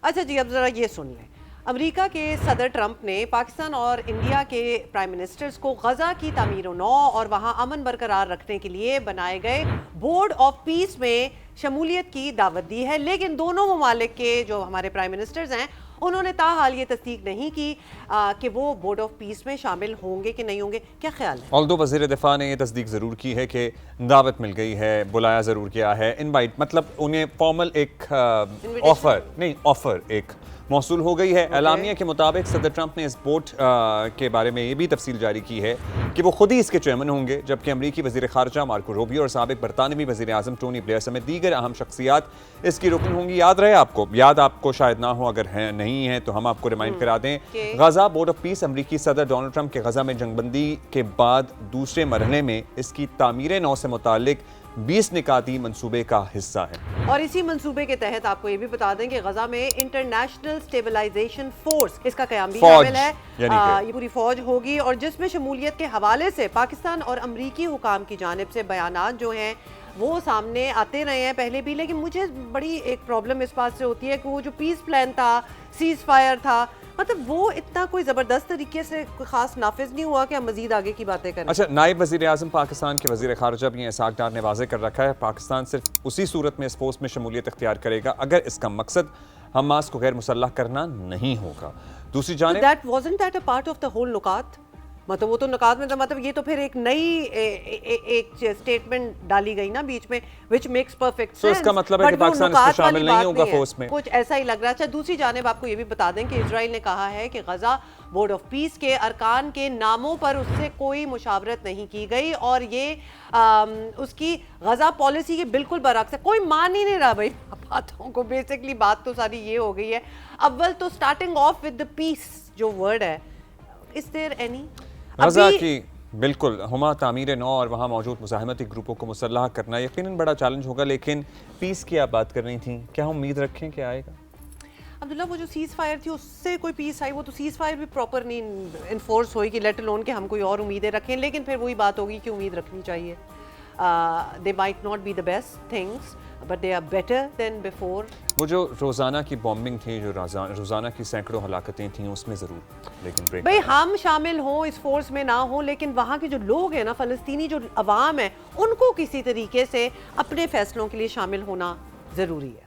اچھا جی، اب ذرا یہ سن لیں. امریکہ کے صدر ٹرمپ نے پاکستان اور انڈیا کے پرائم منسٹرز کو غزہ کی تعمیر و نو اور وہاں امن برقرار رکھنے کے لیے بنائے گئے بورڈ آف پیس میں شمولیت کی دعوت دی ہے، لیکن دونوں ممالک کے جو ہمارے پرائم منسٹرز ہیں انہوں نے تاحال یہ تصدیق نہیں کی کہ وہ بورڈ آف پیس میں شامل ہوں گے کہ نہیں ہوں گے. کیا خیال ہے؟ آلدو وزیر دفاع نے یہ تصدیق ضرور کی ہے کہ دعوت مل گئی ہے، بلایا ضرور کیا ہے، انوائٹ مطلب انہیں فارمل ایک آفر ایک موصول ہو گئی ہے. اعلامیہ کے مطابق صدر ٹرمپ نے اس بورڈ کے بارے میں یہ بھی تفصیل جاری کی ہے کہ وہ خود ہی اس کے چیئرمین ہوں گے، جبکہ امریکی وزیر خارجہ مارکو روبیو اور سابق برطانوی وزیر اعظم ٹونی بلیئر سمیت دیگر اہم شخصیات اس کی رکن ہوں گی. یاد آپ کو شاید نہ ہو، اگر نہیں ہے تو ہم آپ کو ریمائنڈ کرا دیں. غزہ بورڈ آف پیس امریکی صدر ڈونلڈ ٹرمپ کے غزہ میں جنگ بندی کے بعد دوسرے مرحلے میں اس کی تعمیر نو سے متعلق 20 نکاتی منصوبے کا حصہ ہے. اور اسی منصوبے کے تحت آپ کو یہ بھی بتا دیں کہ غزہ میں انٹرنیشنل اسٹیبلائزیشن فورس اس کا قیام بھی شامل ہے. یہ پوری فوج ہوگی اور جس میں شمولیت کے حوالے سے پاکستان اور امریکی حکام کی جانب سے بیانات جو ہیں وہ سامنے آتے رہے ہیں پہلے بھی، لیکن مجھے بڑی ایک پرابلم اس بات سے ہوتی ہے کہ وہ جو پیس پلان تھا، سیز فائر تھا، مطلب وہ اتنا کوئی زبردست طریقے سے کوئی خاص نافذ نہیں ہوا کہ ہم مزید آگے کی باتیں کریں. اچھا، نائب وزیر اعظم پاکستان کے وزیر خارجہ بھی اسحاق ڈار نے واضح کر رکھا ہے پاکستان صرف اسی صورت میں اس فورس میں شمولیت اختیار کرے گا اگر اس کا مقصد حماس کو غیر مسلح کرنا نہیں ہوگا. دوسری جانب wasn't that a part of the whole نکات؟ مطلب وہ تو نکات میں تھا، مطلب یہ تو پھر ایک نئی ایک اسٹیٹمنٹ ڈالی گئی نا بیچ میں which makes perfect sense. اس کا مطلب ہے کہ پاکستان اس میں شامل نہیں ہوگا فورس میں، کچھ ایسا ہی لگ رہا ہے. اچھا، دوسری جانب آپ کو یہ بھی بتا دیں کہ اسرائیل نے کہا ہے کہ غزہ بورڈ آف پیس کے ارکان کے ناموں پر اس سے کوئی مشاورت نہیں کی گئی اور یہ اس کی غزہ پالیسی کے بالکل برعکس ہے. کوئی مان ہی نہیں رہا بھائی باتوں کو. بیسکلی بات تو ساری یہ ہو گئی ہے. اول تو سٹارٹنگ آف ود the پیس جو ورڈ ہے، is there any؟ غزہ کی بالکل ہما تعمیر نو اور وہاں موجود مزاحمتی گروپوں کو مسلح کرنا یقیناً بڑا چیلنج ہوگا، لیکن پیس کی آپ بات کر رہی تھیں، کیا ہم امید رکھیں کہ آئے گا؟ عبداللہ وہ جو سیز فائر تھی اس سے کوئی پیس آئی، وہ تو سیز فائر بھی پراپر نہیں انفورس ہوئی کہ لیٹ الون کہ ہم کوئی اور امیدیں رکھیں، لیکن پھر وہی بات ہوگی کہ امید رکھنی چاہیے. They might not be the best things but they are better than before. وہ جو روزانہ کی بومبنگ تھی، جو روزانہ کی سینکڑوں ہلاکتیں تھیں، اس میں ضرور لیکن بریک بھئی ہم شامل ہوں اس فورس میں نہ ہوں، لیکن وہاں کے جو لوگ ہیں نا، فلسطینی جو عوام ہے، ان کو کسی طریقے سے اپنے فیصلوں کے لیے شامل ہونا ضروری ہے.